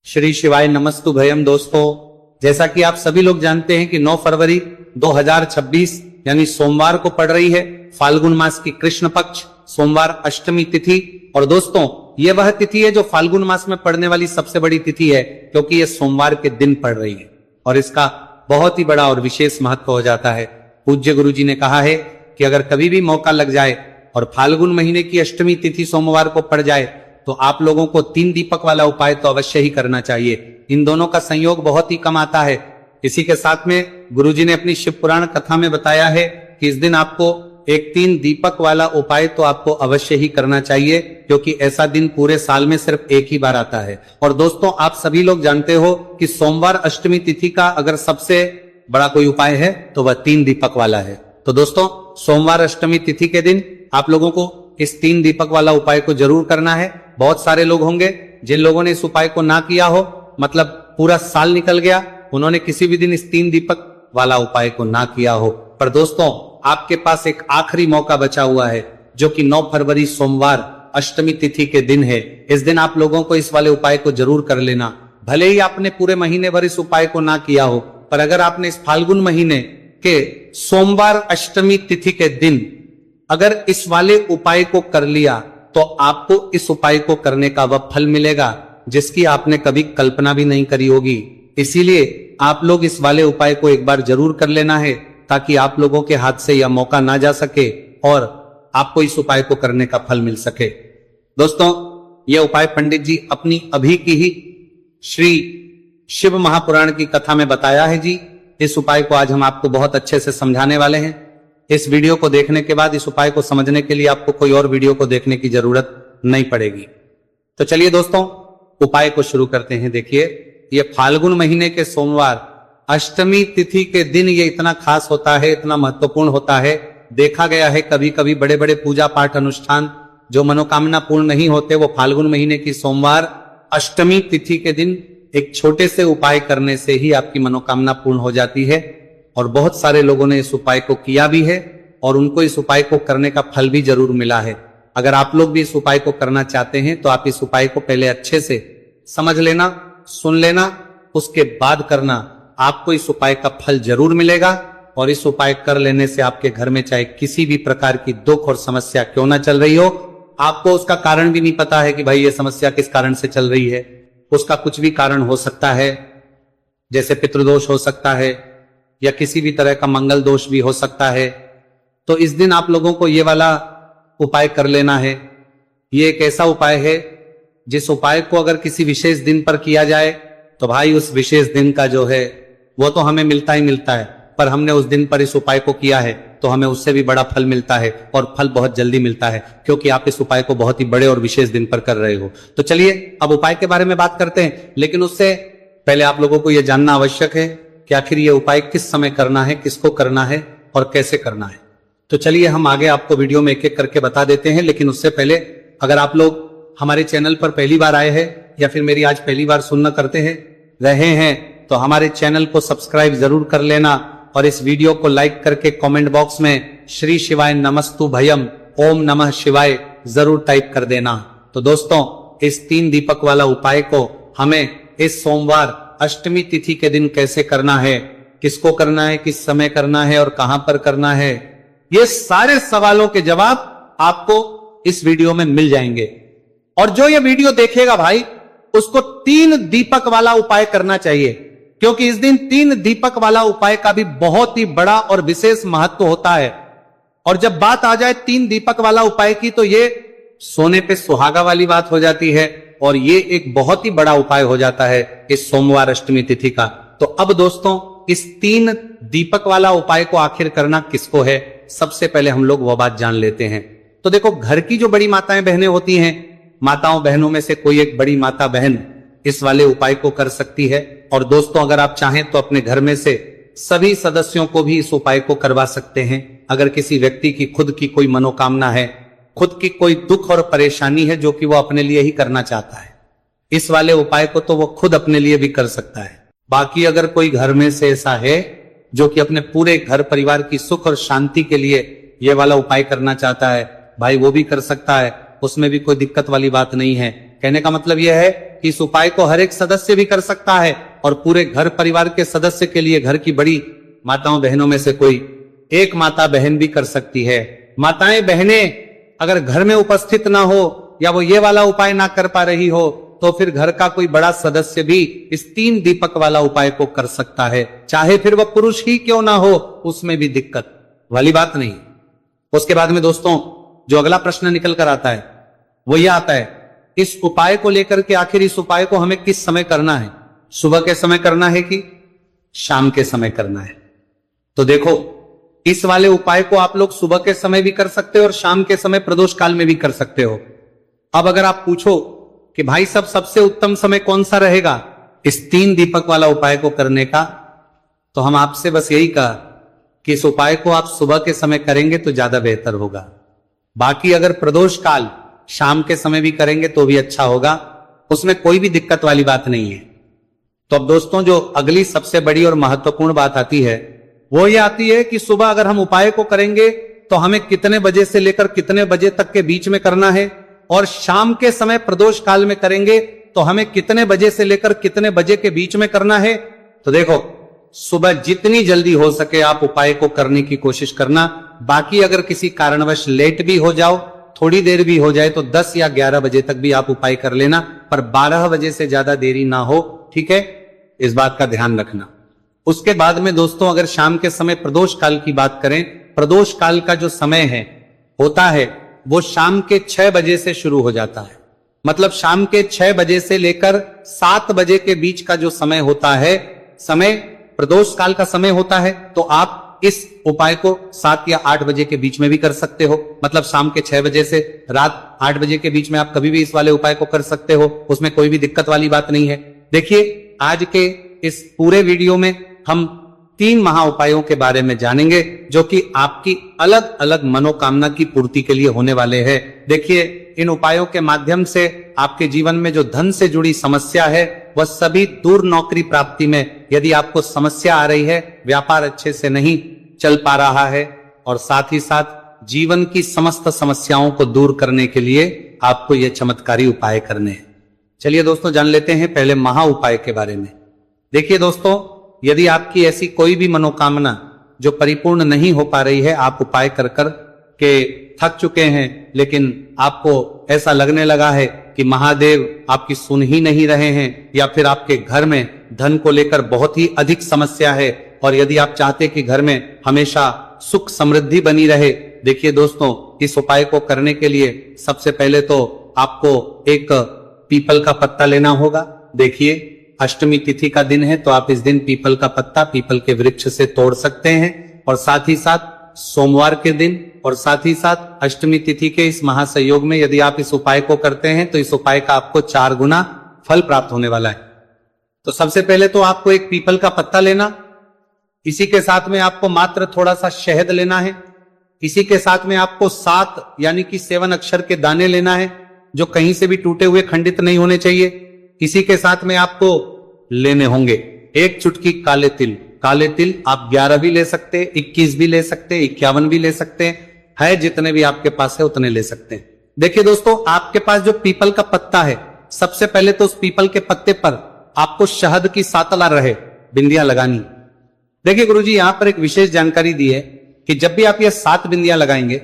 श्री शिवाय नमस्तु भयम। दोस्तों, जैसा कि आप सभी लोग जानते हैं कि 9 फरवरी 2026 यानी सोमवार को पड़ रही है फाल्गुन मास की कृष्ण पक्ष सोमवार अष्टमी तिथि। और दोस्तों, यह वह तिथि है जो फाल्गुन मास में पड़ने वाली सबसे बड़ी तिथि है, क्योंकि यह सोमवार के दिन पड़ रही है और इसका बहुत ही बड़ा और विशेष महत्व हो जाता है। पूज्य गुरु जी ने कहा है कि अगर कभी भी मौका लग जाए और फाल्गुन महीने की अष्टमी तिथि सोमवार को पड़ जाए तो आप लोगों को 3 दीपक वाला उपाय तो अवश्य ही करना चाहिए। इन दोनों का संयोग बहुत ही कम आता है। इसी के साथ में गुरुजी ने अपनी शिव पुराण कथा में बताया है कि इस दिन आपको एक 3 दीपक वाला उपाय तो आपको अवश्य ही करना चाहिए, क्योंकि ऐसा दिन पूरे साल में सिर्फ एक ही बार आता है। और दोस्तों, आप सभी लोग जानते हो कि सोमवार अष्टमी तिथि का अगर सबसे बड़ा कोई उपाय है तो वह 3 दीपक वाला है। तो दोस्तों, सोमवार अष्टमी तिथि के दिन आप लोगों को इस 3 दीपक वाला उपाय को जरूर करना है। बहुत सारे लोग होंगे जिन लोगों ने इस उपाय को ना किया हो, मतलब पूरा साल निकल गया, उन्होंने किसी भी दिन इस 3 दीपक वाला उपाय को ना किया हो। पर दोस्तों, आपके पास एक आखिरी मौका बचा हुआ है, जो कि 9 फरवरी सोमवार अष्टमी तिथि के दिन है। इस दिन आप लोगों को इस वाले उपाय को जरूर कर लेना। भले ही आपने पूरे महीने भर इस उपाय को ना किया हो, पर अगर आपने इस फाल्गुन महीने के सोमवार अष्टमी तिथि के दिन अगर इस वाले उपाय को कर लिया तो आपको इस उपाय को करने का वह फल मिलेगा जिसकी आपने कभी कल्पना भी नहीं करी होगी। इसीलिए आप लोग इस वाले उपाय को एक बार जरूर कर लेना है, ताकि आप लोगों के हाथ से यह मौका ना जा सके और आपको इस उपाय को करने का फल मिल सके। दोस्तों, यह उपाय पंडित जी अपनी अभी की ही श्री शिव महापुराण की कथा में बताया है जी। इस उपाय को आज हम आपको बहुत अच्छे से समझाने वाले हैं। इस वीडियो को देखने के बाद इस उपाय को समझने के लिए आपको कोई और वीडियो को देखने की जरूरत नहीं पड़ेगी। तो चलिए दोस्तों, उपाय को शुरू करते हैं। देखिए, ये फाल्गुन महीने के सोमवार अष्टमी तिथि के दिन ये इतना खास होता है, इतना महत्वपूर्ण होता है। देखा गया है कभी कभी बड़े बड़े पूजा पाठ अनुष्ठान जो मनोकामना पूर्ण नहीं होते, वो फाल्गुन महीने की सोमवार अष्टमी तिथि के दिन एक छोटे से उपाय करने से ही आपकी मनोकामना पूर्ण हो जाती है। और बहुत सारे लोगों ने इस उपाय को किया भी है और उनको इस उपाय को करने का फल भी जरूर मिला है। अगर आप लोग भी इस उपाय को करना चाहते हैं तो आप इस उपाय को पहले अच्छे से समझ लेना, सुन लेना, उसके बाद करना। आपको इस उपाय का फल जरूर मिलेगा और इस उपाय कर लेने से आपके घर में चाहे किसी भी प्रकार की दुख और समस्या क्यों ना चल रही हो, आपको उसका कारण भी नहीं पता है कि भाई ये समस्या किस कारण से चल रही है, उसका कुछ भी कारण हो सकता है, जैसे पितृदोष हो सकता है या किसी भी तरह का मंगल दोष भी हो सकता है। तो इस दिन आप लोगों को ये वाला उपाय कर लेना है। ये एक ऐसा उपाय है जिस उपाय को अगर किसी विशेष दिन पर किया जाए तो भाई उस विशेष दिन का जो है वो तो हमें मिलता ही मिलता है, पर हमने उस दिन पर इस उपाय को किया है तो हमें उससे भी बड़ा फल मिलता है और फल बहुत जल्दी मिलता है, क्योंकि आप इस उपाय को बहुत ही बड़े और विशेष दिन पर कर रहे हो। तो चलिए अब उपाय के बारे में बात करते हैं, लेकिन उससे पहले आप लोगों को यह जानना आवश्यक है कि आखिर ये उपाय किस समय करना है, किसको करना है और कैसे करना है। तो चलिए हम आगे आपको वीडियो में एक एक करके बता देते हैं, लेकिन उससे पहले अगर आप लोग हमारे चैनल पर पहली बार आए हैं या फिर मेरी आज पहली बार सुनना करते हैं रहे हैं तो हमारे चैनल को सब्सक्राइब जरूर कर लेना और इस वीडियो को लाइक करके कमेंट बॉक्स में श्री शिवाय नमस्तु भयम ओम नमः शिवाय जरूर टाइप कर देना। तो दोस्तों, इस 3 दीपक वाला उपाय को हमें इस सोमवार अष्टमी तिथि के दिन कैसे करना है, किसको करना है, किस समय करना है और कहां पर करना है, ये सारे सवालों के जवाब आपको इस वीडियो में मिल जाएंगे। और जो ये वीडियो देखेगा भाई, उसको 3 दीपक वाला उपाय करना चाहिए, क्योंकि इस दिन 3 दीपक वाला उपाय का भी बहुत ही बड़ा और विशेष महत्व होता है। और जब बात आ जाए 3 दीपक वाला उपाय की तो ये सोने पे सुहागा वाली बात हो जाती है और ये एक बहुत ही बड़ा उपाय हो जाता है इस सोमवार अष्टमी तिथि का। तो अब दोस्तों, इस 3 दीपक वाला उपाय को आखिर करना किसको है, सबसे पहले हम लोग वो बात जान लेते हैं। तो देखो, घर की जो बड़ी माताएं बहनें होती हैं, माताओं बहनों में से कोई एक बड़ी माता बहन इस वाले उपाय को कर सकती है। और दोस्तों, अगर आप चाहें तो अपने घर में से सभी सदस्यों को भी इस उपाय को करवा सकते हैं। अगर किसी व्यक्ति की खुद की कोई मनोकामना है, खुद की कोई दुख और परेशानी है जो कि वो अपने लिए ही करना चाहता है, इस वाले उपाय को तो वो खुद अपने लिए भी कर सकता है। बाकी अगर कोई घर में से ऐसा है जो कि अपने पूरे घर परिवार की सुख और शांति के लिए ये वाला उपाय करना चाहता है, भाई वो भी कर सकता है, उसमें भी कोई दिक्कत वाली बात नहीं है। कहने का मतलब यह है कि इस उपाय को हर एक सदस्य भी कर सकता है और पूरे घर परिवार के सदस्य के लिए घर की बड़ी माताओं बहनों में से कोई एक माता बहन भी कर सकती है। माताएं बहनें अगर घर में उपस्थित ना हो या वो ये वाला उपाय ना कर पा रही हो तो फिर घर का कोई बड़ा सदस्य भी इस 3 दीपक वाला उपाय को कर सकता है, चाहे फिर वह पुरुष ही क्यों ना हो, उसमें भी दिक्कत वाली बात नहीं। उसके बाद में दोस्तों जो अगला प्रश्न निकल कर आता है वो यह आता है, इस उपाय को लेकर के आखिर इस उपाय को हमें किस समय करना है, सुबह के समय करना है कि शाम के समय करना है? तो देखो इस वाले उपाय को आप लोग सुबह के समय भी कर सकते हो और शाम के समय प्रदोष काल में भी कर सकते हो। अब अगर आप पूछो कि भाई सब सबसे उत्तम समय कौन सा रहेगा इस 3 दीपक वाला उपाय को करने का, तो हम आपसे बस यही कहा कि इस उपाय को आप सुबह के समय करेंगे तो ज्यादा बेहतर होगा। बाकी अगर प्रदोष काल शाम के समय भी करेंगे तो भी अच्छा होगा, उसमें कोई भी दिक्कत वाली बात नहीं है। तो अब दोस्तों जो अगली सबसे बड़ी और महत्वपूर्ण बात आती है वो ये आती है कि सुबह अगर हम उपाय को करेंगे तो हमें कितने बजे से लेकर कितने बजे तक के बीच में करना है, और शाम के समय प्रदोष काल में करेंगे तो हमें कितने बजे से लेकर कितने बजे के बीच में करना है। तो देखो सुबह जितनी जल्दी हो सके आप उपाय को करने की कोशिश करना। बाकी अगर किसी कारणवश लेट भी हो जाओ, थोड़ी देर भी हो जाए तो 10 या 11 बजे तक भी आप उपाय कर लेना, पर 12 बजे से ज्यादा देरी ना हो, ठीक है, इस बात का ध्यान रखना। उसके बाद में दोस्तों अगर शाम के समय प्रदोष काल की बात करें, प्रदोष काल का जो समय है होता है वो शाम के 6 बजे से शुरू हो जाता है। मतलब शाम के 6 बजे से लेकर 7 बजे के बीच का जो समय होता है, समय प्रदोष काल का समय होता है। तो आप इस उपाय को 7 या 8 बजे के बीच में भी कर सकते हो। मतलब शाम के 6 बजे से रात 8 बजे के बीच में आप कभी भी इस वाले उपाय को कर सकते हो, उसमें कोई भी दिक्कत वाली बात नहीं है। देखिए आज के इस पूरे वीडियो में हम 3 महा उपायों के बारे में जानेंगे जो कि आपकी अलग अलग मनोकामना की पूर्ति के लिए होने वाले हैं। देखिए इन उपायों के माध्यम से आपके जीवन में जो धन से जुड़ी समस्या है वह सभी दूर, नौकरी प्राप्ति में यदि आपको समस्या आ रही है, व्यापार अच्छे से नहीं चल पा रहा है, और साथ ही साथ जीवन की समस्त समस्याओं को दूर करने के लिए आपको ये चमत्कारी उपाय करने हैं। चलिए दोस्तों जान लेते हैं पहले महा उपाय के बारे में। देखिए दोस्तों यदि आपकी ऐसी कोई भी मनोकामना जो परिपूर्ण नहीं हो पा रही है, आप उपाय कर कर के थक चुके हैं, लेकिन आपको ऐसा लगने लगा है कि महादेव आपकी सुन ही नहीं रहे हैं, या फिर आपके घर में धन को लेकर बहुत ही अधिक समस्या है, और यदि आप चाहते कि घर में हमेशा सुख समृद्धि बनी रहे, देखिए दोस्तों इस उपाय को करने के लिए सबसे पहले तो आपको एक पीपल का पत्ता लेना होगा। देखिए अष्टमी तिथि का दिन है तो आप इस दिन पीपल का पत्ता पीपल के वृक्ष से तोड़ सकते हैं, और साथ ही साथ सोमवार के दिन और साथ ही साथ अष्टमी तिथि के इस महासंयोग में यदि आप इस उपाय को करते हैं तो इस उपाय का आपको 4 गुना फल प्राप्त होने वाला है। तो सबसे पहले तो आपको एक पीपल का पत्ता लेना, इसी के साथ में आपको मात्र थोड़ा सा शहद लेना है, इसी के साथ में आपको 7 यानी कि 7 अक्षर के दाने लेना है जो कहीं से भी टूटे हुए खंडित नहीं होने चाहिए। इसी के साथ में आपको लेने होंगे 1 चुटकी काले तिल। काले तिल आप 11 भी ले सकते, 21 भी ले सकते, 51 भी ले सकते हैं, जितने भी आपके पास है उतने ले सकते हैं। देखिए दोस्तों आपके पास जो पीपल का पत्ता है, सबसे पहले तो उस पीपल के पत्ते पर आपको शहद की 7 रहे बिंदियां लगानी। देखिए गुरुजी यहां पर एक विशेष जानकारी दी है कि जब भी आप ये 7 बिंदियां लगाएंगे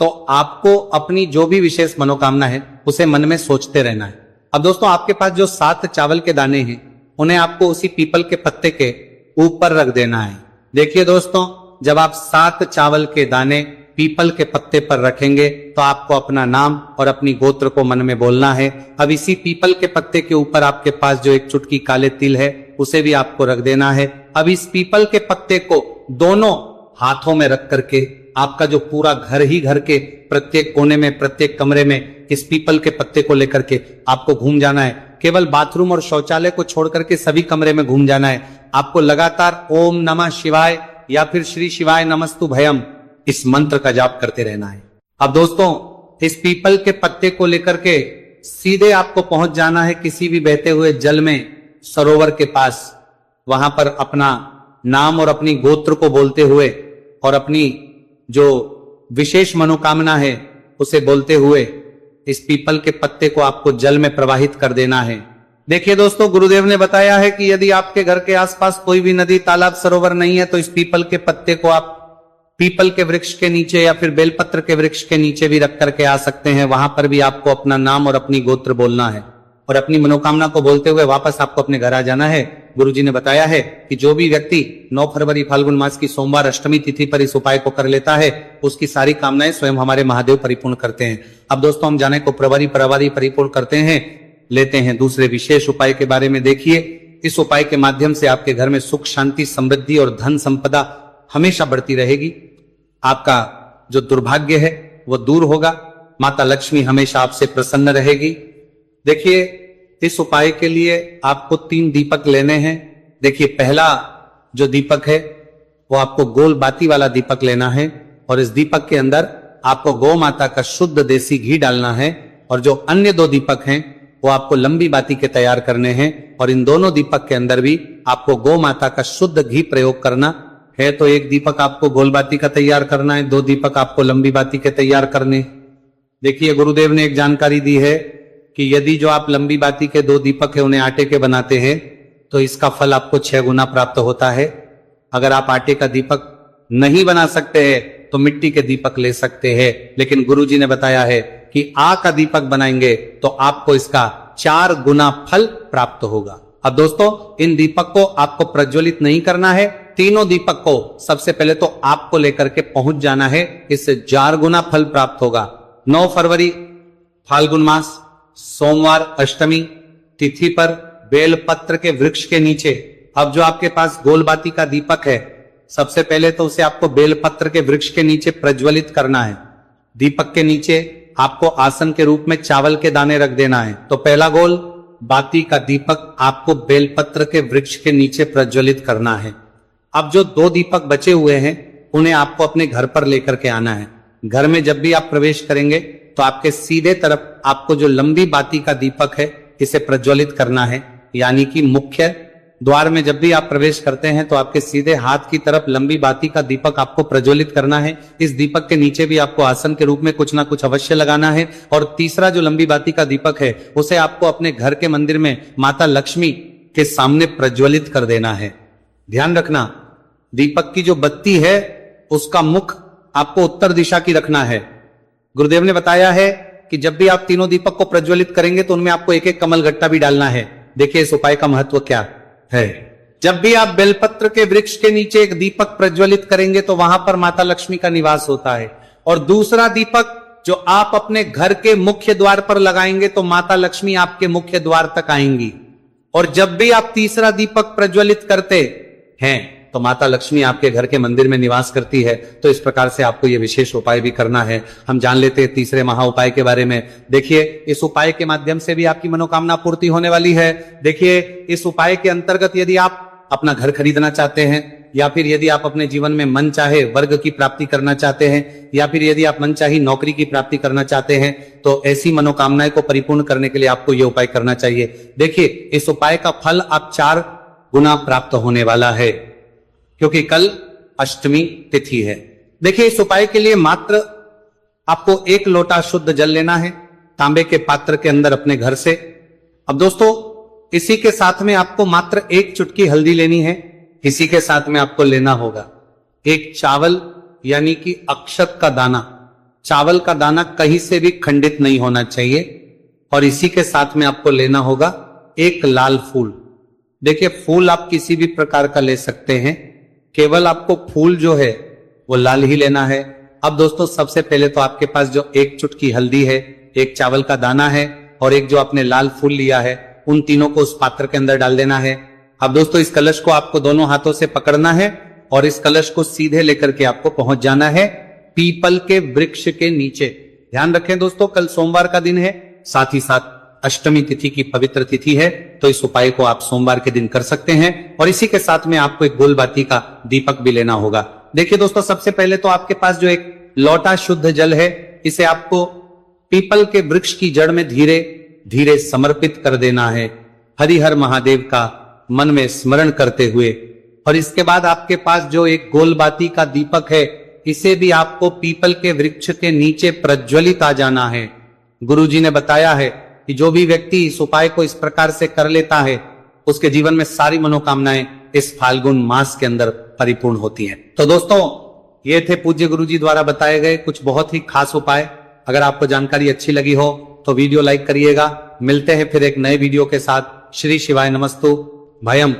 तो आपको अपनी जो भी विशेष मनोकामना है उसे मन में सोचते रहना है। अब दोस्तों आपके पास जो 7 चावल के दाने हैं उन्हें आपको उसी पीपल के पत्ते के ऊपर रख देना है। देखिए दोस्तों जब आप 7 चावल के दाने पीपल के पत्ते पर रखेंगे तो आपको अपना नाम और अपनी गोत्र को मन में बोलना है। अब इसी पीपल के पत्ते के ऊपर आपके पास जो 1 चुटकी काले तिल है उसे भी आपको रख देना है। अब इस पीपल के पत्ते को दोनों हाथों में रख करके आपका जो पूरा घर ही घर के प्रत्येक कोने में, प्रत्येक कमरे में इस पीपल के पत्ते को लेकर के आपको घूम जाना है। केवल बाथरूम और शौचालय को छोड़ करके सभी कमरे में घूम जाना है। आपको लगातार ओम नमः शिवाय या फिर श्री शिवाय नमस्तु भयम इस मंत्र का जाप करते रहना है। अब दोस्तों इस पीपल के पत्ते को लेकर के सीधे आपको पहुंच जाना है किसी भी बहते हुए जल में, सरोवर के पास। वहां पर अपना नाम और अपनी गोत्र को बोलते हुए और अपनी जो विशेष मनोकामना है उसे बोलते हुए इस पीपल के पत्ते को आपको जल में प्रवाहित कर देना है। देखिए दोस्तों, गुरुदेव ने बताया है कि यदि आपके घर के आसपास कोई भी नदी, तालाब, सरोवर नहीं है तो इस पीपल के पत्ते को आप पीपल के वृक्ष के नीचे या फिर बेलपत्र के वृक्ष के नीचे भी रख करके आ सकते हैं। वहां पर भी आपको अपना नाम और अपनी गोत्र बोलना है और अपनी मनोकामना को बोलते हुए वापस आपको अपने घर आ जाना है। गुरुजी ने बताया है कि जो भी व्यक्ति 9 फरवरी फाल्गुन मास की सोमवार अष्टमी तिथि पर इस उपाय को कर लेता है, उसकी सारी कामनाएं स्वयं हमारे महादेव परिपूर्ण करते हैं। अब दोस्तों, हम जाने को प्रभारी परिपूर्ण करते हैं, लेते हैं दूसरे विशेष उपाय के बारे में। देखिए, इस उपाय के माध्यम से आपके घर में सुख, शांति, समृद्धि और धन संपदा हमेशा बढ़ती रहेगी। आपका जो दुर्भाग्य है वो दूर होगा। माता लक्ष्मी हमेशा आपसे प्रसन्न रहेगी। देखिए, इस उपाय के लिए आपको 3 दीपक लेने हैं। देखिए, पहला जो दीपक है वो आपको गोल बाती वाला दीपक लेना है और इस दीपक के अंदर आपको गौ माता का शुद्ध देसी घी डालना है। और जो अन्य 2 दीपक हैं वो आपको लंबी बाती के तैयार करने हैं और इन दोनों दीपक के अंदर भी आपको गौ माता का शुद्ध घी प्रयोग करना है। तो एक दीपक आपको गोल बाती का तैयार करना है, 2 दीपक आपको लंबी बाती के तैयार करने। देखिए, गुरुदेव ने एक जानकारी दी है कि यदि जो आप लंबी बाती के 2 दीपक है उन्हें आटे के बनाते हैं तो इसका फल आपको 6 गुना प्राप्त होता है। अगर आप आटे का दीपक नहीं बना सकते हैं तो मिट्टी के दीपक ले सकते हैं, लेकिन गुरुजी ने बताया है कि आ का दीपक बनाएंगे तो आपको इसका 4 गुना फल प्राप्त होगा। अब दोस्तों, इन दीपक को आपको प्रज्वलित नहीं करना है। तीनों दीपक को सबसे पहले तो आपको लेकर के पहुंच जाना है, इससे 4 गुना फल प्राप्त होगा। 9 फरवरी फाल्गुन मास सोमवार अष्टमी तिथि पर बेलपत्र के वृक्ष के नीचे, अब जो आपके पास गोलबाती का दीपक है, सबसे पहले तो उसे आपको बेलपत्र के वृक्ष के नीचे प्रज्वलित करना है। दीपक के नीचे आपको आसन के रूप में चावल के दाने रख देना है। तो पहला गोल बाती का दीपक आपको बेलपत्र के वृक्ष के नीचे प्रज्वलित करना है। अब जो 2 दीपक बचे हुए हैं उन्हें आपको अपने घर पर लेकर के आना है। घर में जब भी आप प्रवेश करेंगे तो आपके सीधे तरफ आपको जो लंबी बाती का दीपक है इसे प्रज्वलित करना है। यानी कि मुख्य द्वार में जब भी आप प्रवेश करते हैं तो आपके सीधे हाथ की तरफ लंबी बाती का दीपक आपको प्रज्वलित करना है। इस दीपक के नीचे भी आपको आसन के रूप में कुछ ना कुछ अवश्य लगाना है। और तीसरा जो लंबी बाती का दीपक है उसे आपको अपने घर के मंदिर में माता लक्ष्मी के सामने प्रज्वलित कर देना है। ध्यान रखना, दीपक की जो बत्ती है उसका मुख आपको उत्तर दिशा की रखना है। गुरुदेव ने बताया है कि जब भी आप तीनों दीपक को प्रज्वलित करेंगे तो उनमें आपको एक एक कमल गट्टा भी डालना है। देखिए, इस उपाय का महत्व क्या है। जब भी आप बेलपत्र के वृक्ष के नीचे एक दीपक प्रज्वलित करेंगे तो वहां पर माता लक्ष्मी का निवास होता है। और दूसरा दीपक जो आप अपने घर के मुख्य द्वार पर लगाएंगे तो माता लक्ष्मी आपके मुख्य द्वार तक आएंगी। और जब भी आप तीसरा दीपक प्रज्वलित करते हैं तो माता लक्ष्मी आपके घर के मंदिर में निवास करती है। तो इस प्रकार से आपको यह विशेष उपाय भी करना है। हम जान लेते हैं तीसरे महा उपाय के बारे में। देखिए, इस उपाय के माध्यम से भी आपकी मनोकामना पूर्ति होने वाली है। देखिए, इस उपाय के अंतर्गत यदि आप अपना घर खरीदना चाहते हैं या फिर यदि आप अपने जीवन में मन चाहे वर्ग की प्राप्ति करना चाहते हैं या फिर यदि आप मन चाही नौकरी की प्राप्ति करना चाहते हैं तो ऐसी मनोकामनाएं को परिपूर्ण करने के लिए आपको यह उपाय करना चाहिए। देखिए, इस उपाय का फल आप 4 गुना प्राप्त होने वाला है क्योंकि कल अष्टमी तिथि है। देखिए, इस उपाय के लिए मात्र आपको 1 लोटा शुद्ध जल लेना है तांबे के पात्र के अंदर अपने घर से। अब दोस्तों, इसी के साथ में आपको मात्र 1 चुटकी हल्दी लेनी है। इसी के साथ में आपको लेना होगा 1 चावल यानी कि अक्षत का दाना। चावल का दाना कहीं से भी खंडित नहीं होना चाहिए। और इसी के साथ में आपको लेना होगा 1 लाल फूल। देखिए, फूल आप किसी भी प्रकार का ले सकते हैं, केवल आपको फूल जो है वो लाल ही लेना है। अब दोस्तों, सबसे पहले तो आपके पास जो 1 चुटकी हल्दी है, 1 चावल का दाना है और 1 जो आपने लाल फूल लिया है, उन तीनों को उस पात्र के अंदर डाल देना है। अब दोस्तों, इस कलश को आपको दोनों हाथों से पकड़ना है और इस कलश को सीधे लेकर के आपको पहुंच जाना है पीपल के वृक्ष के नीचे। ध्यान रखें दोस्तों, कल सोमवार का दिन है, साथ ही साथ अष्टमी तिथि की पवित्र तिथि है। तो इस उपाय को आप सोमवार के दिन कर सकते हैं। और इसी के साथ में आपको 1 गोलबाती का दीपक भी लेना होगा। देखिए दोस्तों, सबसे पहले तो आपके पास जो 1 लोटा शुद्ध जल है, इसे आपको पीपल के वृक्ष की जड़ में धीरे धीरे समर्पित कर देना है, हरिहर महादेव का मन में स्मरण करते हुए। और इसके बाद आपके पास जो 1 गोलबाती का दीपक है, इसे भी आपको पीपल के वृक्ष के नीचे प्रज्वलित आ जाना है। गुरुजी ने बताया है कि जो भी व्यक्ति इस उपाय को इस प्रकार से कर लेता है उसके जीवन में सारी मनोकामनाएं इस फाल्गुन मास के अंदर परिपूर्ण होती हैं। तो दोस्तों, ये थे पूज्य गुरुजी द्वारा बताए गए कुछ बहुत ही खास उपाय। अगर आपको जानकारी अच्छी लगी हो तो वीडियो लाइक करिएगा। मिलते हैं फिर एक नए वीडियो के साथ। श्री शिवाय नमस्तु। भयम।